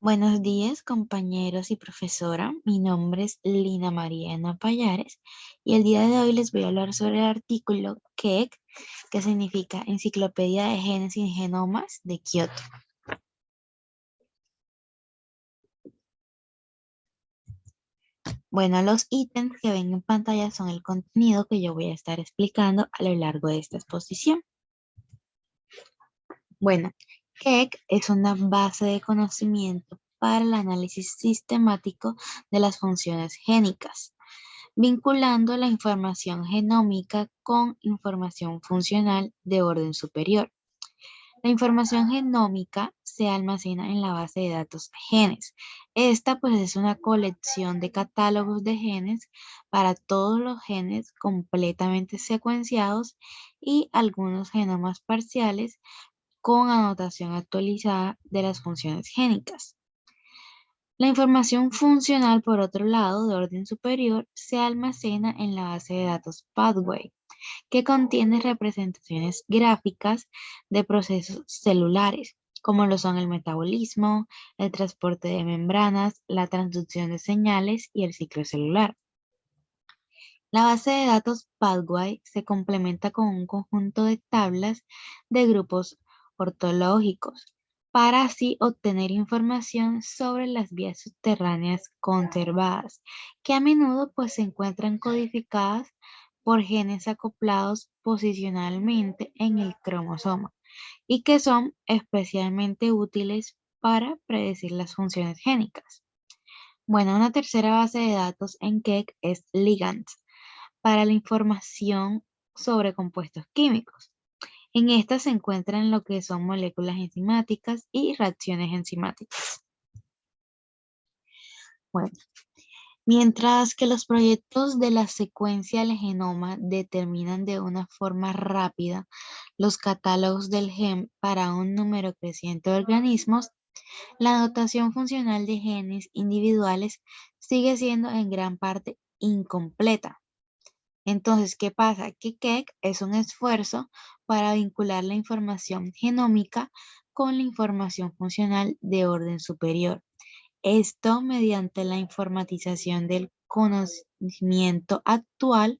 Buenos días, compañeros y profesora. Mi nombre es Lina Mariana Payares y el día de hoy les voy a hablar sobre el artículo KEGG, que significa Enciclopedia de Genes y Genomas de Kioto. Bueno, los ítems que ven en pantalla son el contenido que yo voy a estar explicando a lo largo de esta exposición. Bueno, KEGG es una base de conocimiento para el análisis sistemático de las funciones génicas, vinculando la información genómica con información funcional de orden superior. La información genómica se almacena en la base de datos genes. Esta pues es una colección de catálogos de genes para todos los genes completamente secuenciados y algunos genomas parciales con anotación actualizada de las funciones génicas. La información funcional, por otro lado, de orden superior, se almacena en la base de datos Pathway, que contiene representaciones gráficas de procesos celulares, como lo son el metabolismo, el transporte de membranas, la transducción de señales y el ciclo celular. La base de datos Pathway se complementa con un conjunto de tablas de grupos ortológicos para así obtener información sobre las vías subterráneas conservadas, que a menudo pues se encuentran codificadas por genes acoplados posicionalmente en el cromosoma y que son especialmente útiles para predecir las funciones génicas. Bueno, una tercera base de datos en KEGG es Ligands para la información sobre compuestos químicos. En esta se encuentran lo que son moléculas enzimáticas y reacciones enzimáticas. Bueno, mientras que los proyectos de la secuencia del genoma determinan de una forma rápida los catálogos del gen para un número creciente de organismos, la notación funcional de genes individuales sigue siendo en gran parte incompleta. Entonces, ¿qué pasa? Que KEGG es un esfuerzo para vincular la información genómica con la información funcional de orden superior. Esto mediante la informatización del conocimiento actual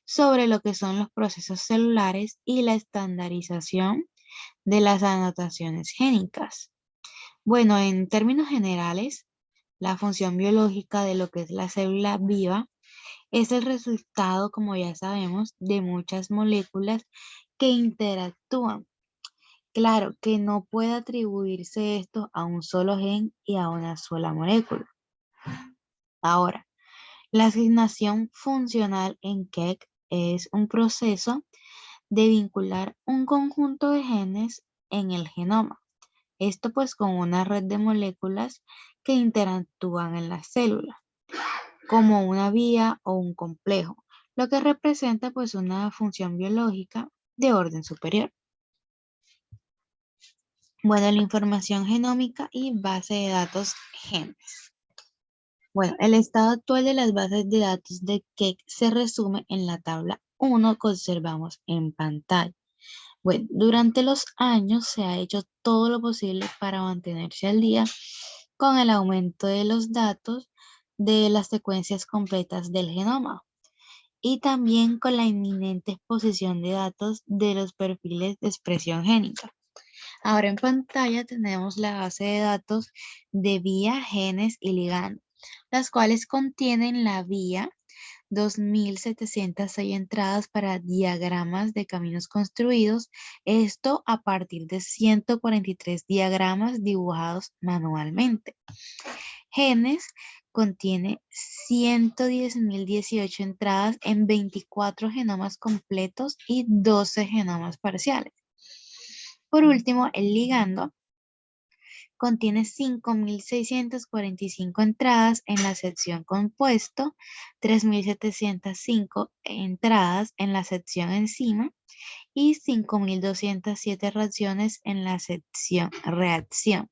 sobre lo que son los procesos celulares y la estandarización de las anotaciones génicas. Bueno, en términos generales, la función biológica de lo que es la célula viva es el resultado, como ya sabemos, de muchas moléculas que interactúan. Claro que no puede atribuirse esto a un solo gen y a una sola molécula. Ahora, la asignación funcional en KEGG es un proceso de vincular un conjunto de genes en el genoma. Esto pues con una red de moléculas que interactúan en la célula, como una vía o un complejo, lo que representa pues una función biológica de orden superior. Bueno, la información genómica y base de datos genes. Bueno, el estado actual de las bases de datos de KEGG se resume en la tabla 1 que observamos en pantalla. Bueno, durante los años se ha hecho todo lo posible para mantenerse al día con el aumento de los datos de las secuencias completas del genoma y también con la inminente exposición de datos de los perfiles de expresión génica. Ahora en pantalla tenemos la base de datos de vía, genes y ligando, las cuales contienen la vía 2706 entradas para diagramas de caminos construidos, esto a partir de 143 diagramas dibujados manualmente. Genes contiene 110.018 entradas en 24 genomas completos y 12 genomas parciales. Por último, el ligando contiene 5.645 entradas en la sección compuesto, 3.705 entradas en la sección enzima y 5.207 reacciones en la sección reacción.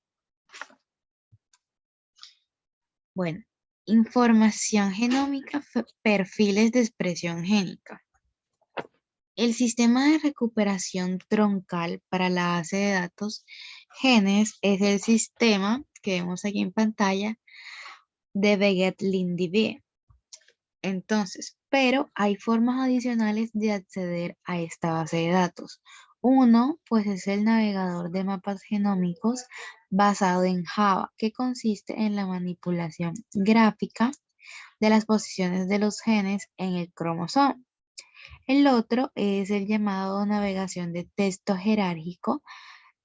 Bueno, información genómica, perfiles de expresión génica. El sistema de recuperación troncal para la base de datos genes es el sistema que vemos aquí en pantalla de Beget-LinDB. Entonces, pero hay formas adicionales de acceder a esta base de datos. Uno, pues es el navegador de mapas genómicos basado en Java, que consiste en la manipulación gráfica de las posiciones de los genes en el cromosoma. El otro es el llamado navegación de texto jerárquico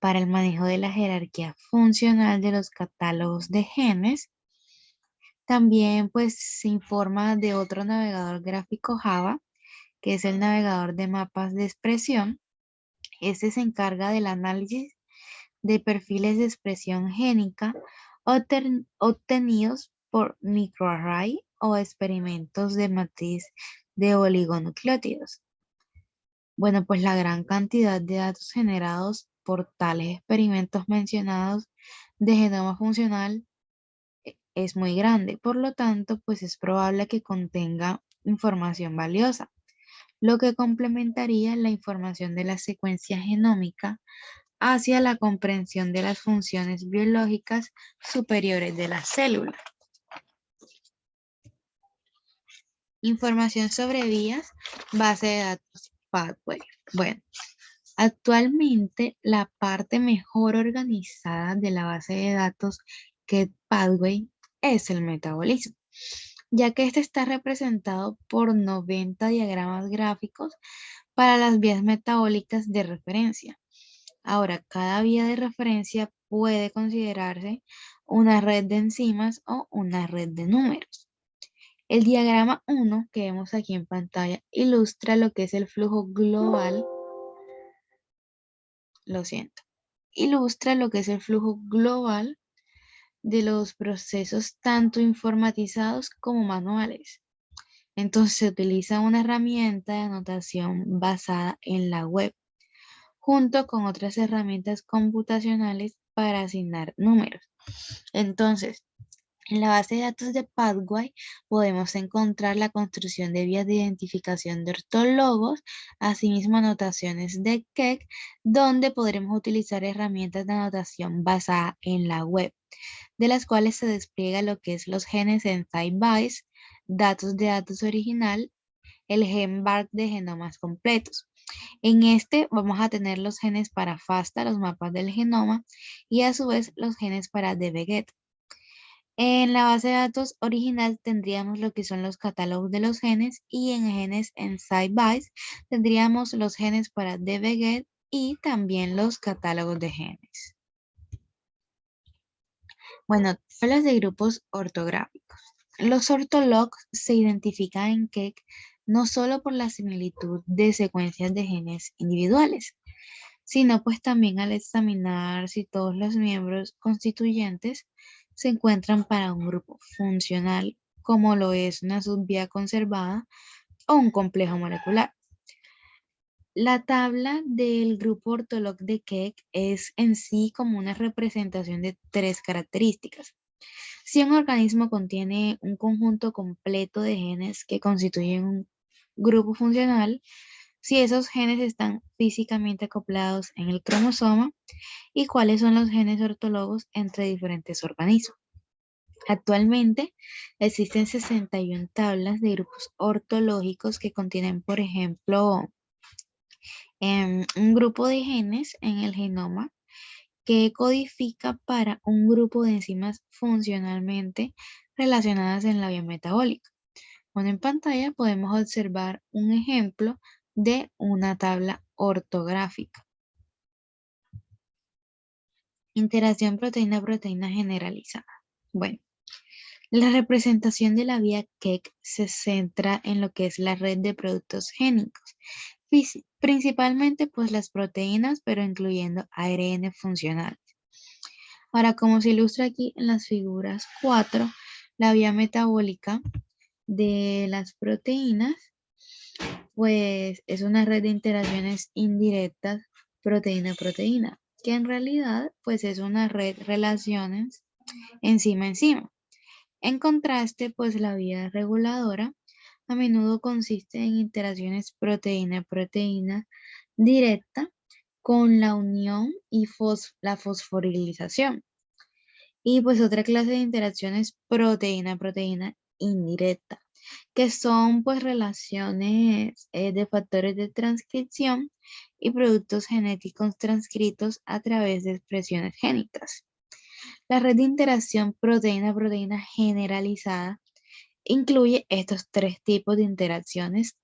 para el manejo de la jerarquía funcional de los catálogos de genes. También pues se informa de otro navegador gráfico Java, que es el navegador de mapas de expresión. Este se encarga del análisis de perfiles de expresión génica obtenidos por microarray o experimentos de matriz de oligonucleótidos. Bueno, pues la gran cantidad de datos generados por tales experimentos mencionados de genoma funcional es muy grande, por lo tanto, pues es probable que contenga información valiosa, lo que complementaría la información de la secuencia genómica hacia la comprensión de las funciones biológicas superiores de la célula. Información sobre vías, base de datos Pathway. Bueno, actualmente la parte mejor organizada de la base de datos que Pathway es el metabolismo, ya que este está representado por 90 diagramas gráficos para las vías metabólicas de referencia. Ahora, cada vía de referencia puede considerarse una red de enzimas o una red de números. El diagrama 1 que vemos aquí en pantalla ilustra lo que es el flujo global, lo siento, ilustra lo que es el flujo global de los procesos tanto informatizados como manuales. Entonces se utiliza una herramienta de anotación basada en la web, junto con otras herramientas computacionales para asignar números. Entonces, en la base de datos de Pathway podemos encontrar la construcción de vías de identificación de ortólogos, asimismo anotaciones de Keck, donde podremos utilizar herramientas de anotación basada en la web, de las cuales se despliega lo que es los genes en SciBase, datos de datos original, el GenBark de genomas completos. En este vamos a tener los genes para FASTA, los mapas del genoma, y a su vez los genes para dbGet. En la base de datos original tendríamos lo que son los catálogos de los genes y en genes en SciBase tendríamos los genes para dbGet y también los catálogos de genes. Bueno, tablas de grupos ortográficos. Los ortologs se identifican en Keck no solo por la similitud de secuencias de genes individuales, sino pues también al examinar si todos los miembros constituyentes se encuentran para un grupo funcional, como lo es una subvía conservada o un complejo molecular. La tabla del grupo ortolog de Keck es en sí como una representación de tres características. Si un organismo contiene un conjunto completo de genes que constituyen un grupo funcional, si esos genes están físicamente acoplados en el cromosoma y cuáles son los genes ortólogos entre diferentes organismos. Actualmente existen 61 tablas de grupos ortológicos que contienen, por ejemplo, un grupo de genes en el genoma que codifica para un grupo de enzimas funcionalmente relacionadas en la vía metabólica. Bueno, en pantalla podemos observar un ejemplo de una tabla ortográfica. Interacción proteína-proteína generalizada. Bueno, la representación de la vía Keck se centra en lo que es la red de productos génicos, principalmente pues las proteínas, pero incluyendo ARN funcional. Ahora, como se ilustra aquí en las figuras 4, la vía metabólica de las proteínas, pues es una red de interacciones indirectas proteína-proteína, que en realidad pues es una red de relaciones enzima-enzima. En contraste, pues la vía reguladora a menudo consiste en interacciones proteína-proteína directa con la unión y la fosforilización. Y pues otra clase de interacción es proteína-proteína indirecta, que son pues relaciones de factores de transcripción y productos genéticos transcritos a través de expresiones génicas. La red de interacción proteína-proteína generalizada incluye estos tres tipos de interacciones,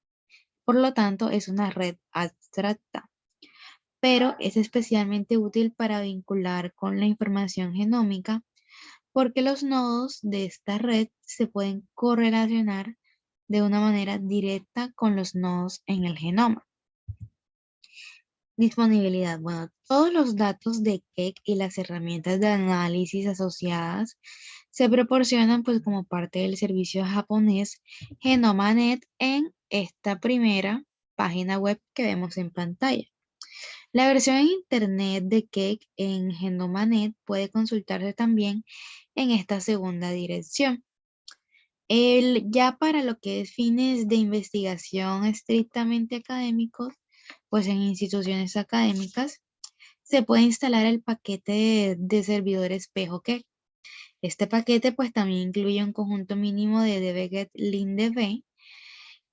por lo tanto es una red abstracta, pero es especialmente útil para vincular con la información genómica porque los nodos de esta red se pueden correlacionar de una manera directa con los nodos en el genoma. Disponibilidad. Bueno, todos los datos de Keck y las herramientas de análisis asociadas se proporcionan pues como parte del servicio japonés GenomaNet en esta primera página web que vemos en pantalla. La versión en internet de Keck en GenomaNet puede consultarse también en esta segunda dirección. Ya para lo que es fines de investigación estrictamente académicos, pues en instituciones académicas se puede instalar el paquete de servidor espejo que este paquete pues también incluye un conjunto mínimo de dbget lindb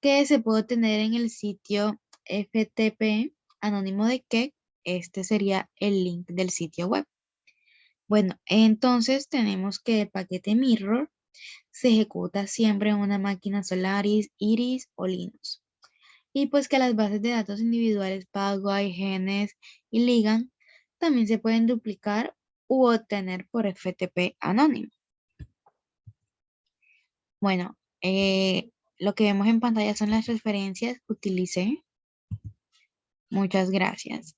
que se puede obtener en el sitio FTP anónimo de Keck. Este sería el link del sitio web. Bueno, entonces tenemos que el paquete mirror se ejecuta siempre en una máquina Solaris, Iris o Linux. Y pues que las bases de datos individuales Paraguay, Genes y Ligand también se pueden duplicar u obtener por FTP anónimo. Bueno, lo que vemos en pantalla son las referencias que utilicé. Muchas gracias.